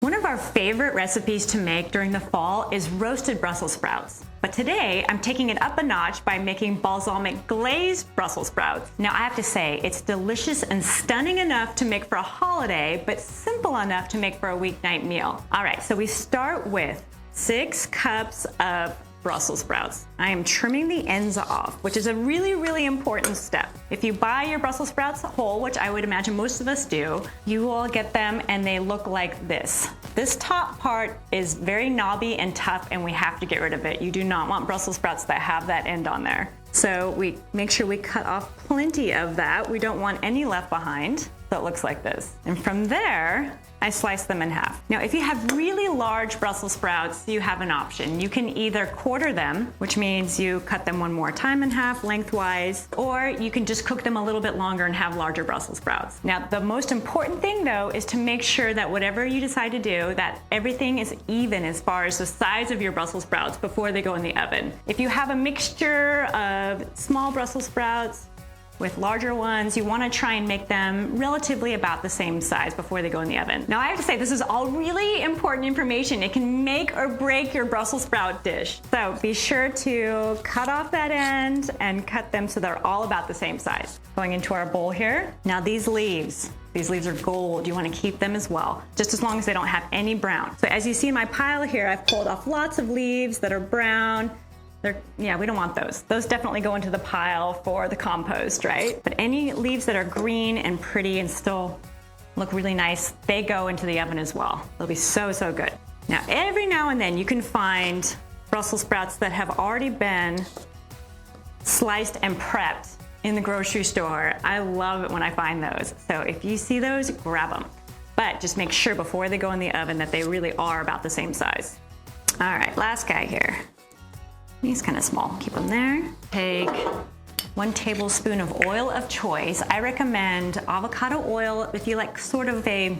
One of our favorite recipes to make during the fall is roasted Brussels sprouts. But today, I'm taking it up a notch by making balsamic glazed Brussels sprouts. Now, I have to say, it's delicious and stunning enough to make for a holiday, but simple enough to make for a weeknight meal. All right, so we start with 6 cups of Brussels sprouts. I am trimming the ends off, which is a really, really important step. If you buy your Brussels sprouts whole, which I would imagine most of us do, you will get them and they look like this. This top part is very knobby and tough and we have to get rid of it. You do not want Brussels sprouts that have that end on there. So we make sure we cut off plenty of that. We don't want any left behind. So it looks like this. And from there, I slice them in half. Now, if you have really large Brussels sprouts, you have an option. You can either quarter them, which means you cut them one more time in half lengthwise, or you can just cook them a little bit longer and have larger Brussels sprouts. Now, the most important thing though is to make sure that whatever you decide to do, that everything is even as far as the size of your Brussels sprouts before they go in the oven. If you have a mixture of small Brussels sprouts with larger ones, you want to try and make them relatively about the same size before they go in the oven. Now I have to say, this is all really important information. It can make or break your Brussels sprout dish. So be sure to cut off that end and cut them so they're all about the same size. Going into our bowl here. Now these leaves are gold. You want to keep them as well, just as long as they don't have any brown. So as you see in my pile here, I've pulled off lots of leaves that are brown. Yeah, we don't want those. Those definitely go into the pile for the compost, right? But any leaves that are green and pretty and still look really nice, they go into the oven as well. They'll be so, so good. Now, every now and then you can find Brussels sprouts that have already been sliced and prepped in the grocery store. I love it when I find those. So if you see those, grab them. But just make sure before they go in the oven that they really are about the same size. All right, last guy here. He's kind of small. Keep them there. Take 1 tablespoon of oil of choice. I recommend avocado oil if you like sort of a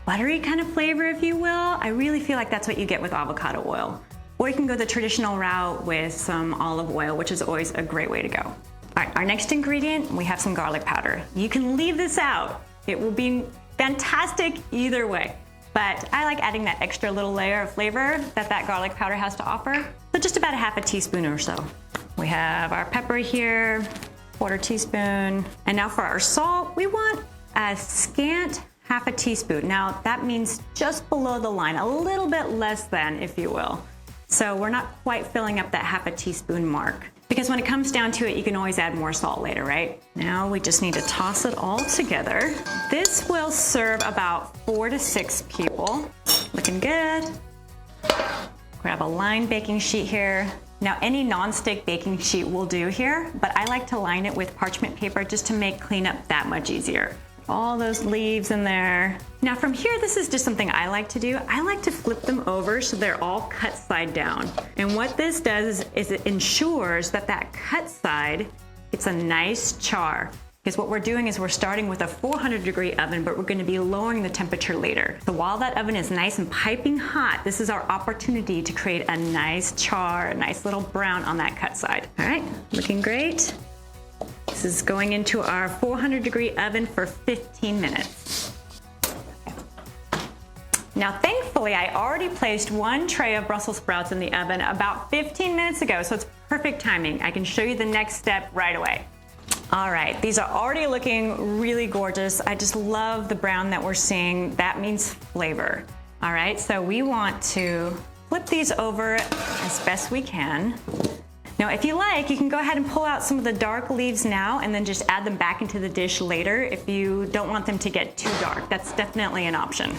buttery kind of flavor, if you will. I really feel like that's what you get with avocado oil. Or you can go the traditional route with some olive oil, which is always a great way to go. All right, our next ingredient, we have some garlic powder. You can leave this out. It will be fantastic either way. But I like adding that extra little layer of flavor that garlic powder has to offer. So just about a half a teaspoon or so. We have our pepper here, 1/4 teaspoon. And now for our salt, we want a scant half a teaspoon. Now that means just below the line, a little bit less than, if you will. So we're not quite filling up that half a teaspoon mark. Because when it comes down to it, you can always add more salt later, right? Now we just need to toss it all together. This will serve about 4 to 6 people. Looking good. Grab a lined baking sheet here. Now any non-stick baking sheet will do here, but I like to line it with parchment paper just to make cleanup that much easier. All those leaves in there. Now from here, this is just something I like to do. I like to flip them over so they're all cut side down. And what this does is it ensures that cut side gets a nice char. Because what we're doing is we're starting with a 400-degree oven, but we're going to be lowering the temperature later. So while that oven is nice and piping hot, this is our opportunity to create a nice char, a nice little brown on that cut side. All right, looking great. This is going into our 400-degree oven for 15 minutes. Now, thankfully, I already placed 1 tray of Brussels sprouts in the oven about 15 minutes ago, so it's perfect timing. I can show you the next step right away. All right, these are already looking really gorgeous. I just love the brown that we're seeing. That means flavor. All right, so we want to flip these over as best we can. Now, if you like, you can go ahead and pull out some of the dark leaves now and then just add them back into the dish later if you don't want them to get too dark. That's definitely an option.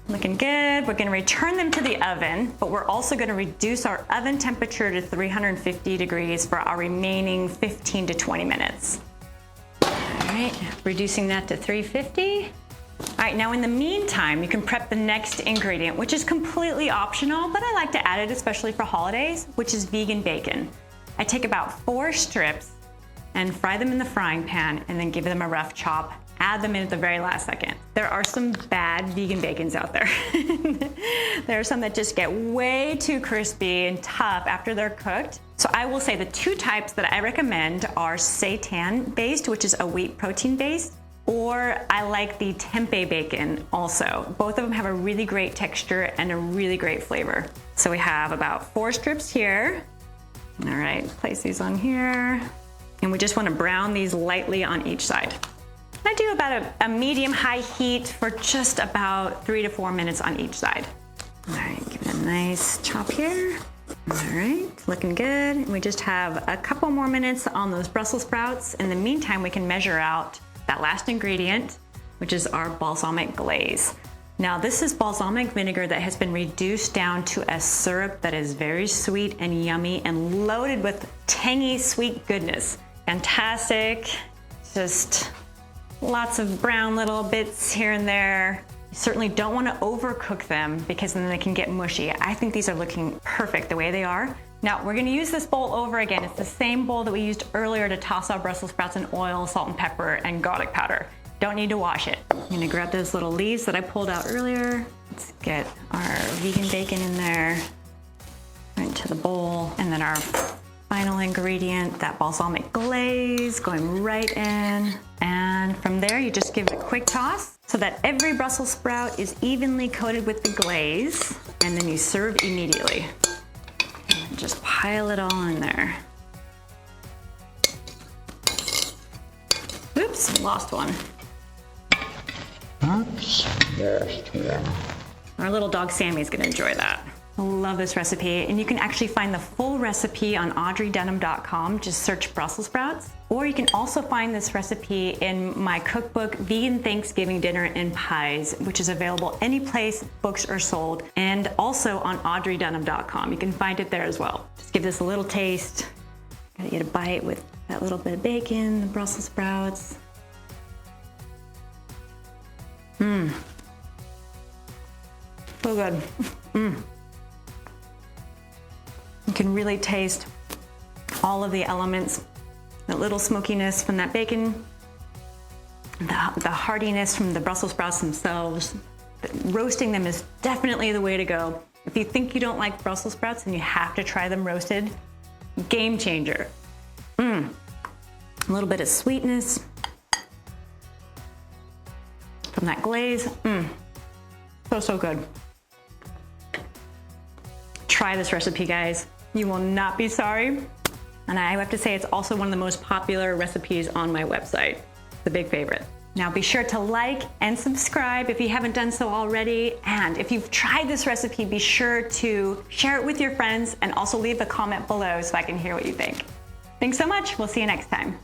Looking good. We're going to return them to the oven, but we're also going to reduce our oven temperature to 350 degrees for our remaining 15 to 20 minutes. All right, reducing that to 350. All right, now in the meantime, you can prep the next ingredient, which is completely optional, but I like to add it especially for holidays, which is vegan bacon. I take about 4 strips and fry them in the frying pan and then give them a rough chop. Add them in at the very last second. There are some bad vegan bacons out there. There are some that just get way too crispy and tough after they're cooked. So I will say the 2 types that I recommend are seitan based, which is a wheat protein based, or I like the tempeh bacon also. Both of them have a really great texture and a really great flavor. So we have about 4 strips here. All right, place these on here. And we just want to brown these lightly on each side. I do about a medium-high heat for just about 3 to 4 minutes on each side. All right, give it a nice chop here. All right, looking good. And we just have a couple more minutes on those Brussels sprouts. In the meantime, we can measure out that last ingredient, which is our balsamic glaze. Now, this is balsamic vinegar that has been reduced down to a syrup that is very sweet and yummy and loaded with tangy, sweet goodness. Fantastic. Just lots of brown little bits here and there. You certainly don't want to overcook them because then they can get mushy. I think these are looking perfect the way they are. Now, we're going to use this bowl over again. It's the same bowl that we used earlier to toss our Brussels sprouts in oil, salt and pepper, and garlic powder. Don't need to wash it. I'm going to grab those little leaves that I pulled out earlier. Let's get our vegan bacon in there, right into the bowl, and then our final ingredient, that balsamic glaze, going right in. And from there, you just give it a quick toss so that every Brussels sprout is evenly coated with the glaze, and then you serve immediately. And just pile it all in there. Oops, lost one. Oops, lost one. Our little dog Sammy's gonna enjoy that. I love this recipe, and you can actually find the full recipe on audreydunham.com. Just search Brussels sprouts. Or you can also find this recipe in my cookbook, Vegan Thanksgiving Dinner and Pies, which is available any place books are sold, and also on audreydunham.com. You can find it there as well. Just give this a little taste. Gotta get a bite with that little bit of bacon, the Brussels sprouts. Mmm. So good. Mmm. You can really taste all of the elements, that little smokiness from that bacon, the heartiness from the Brussels sprouts themselves. Roasting them is definitely the way to go. If you think you don't like Brussels sprouts and you have to try them roasted, game changer. Mmm. A little bit of sweetness from that glaze. Mmm. So good. Try this recipe, guys. You will not be sorry. And I have to say, it's also one of the most popular recipes on my website. It's a big favorite. Now be sure to like and subscribe if you haven't done so already. And if you've tried this recipe, be sure to share it with your friends and also leave a comment below so I can hear what you think. Thanks so much. We'll see you next time.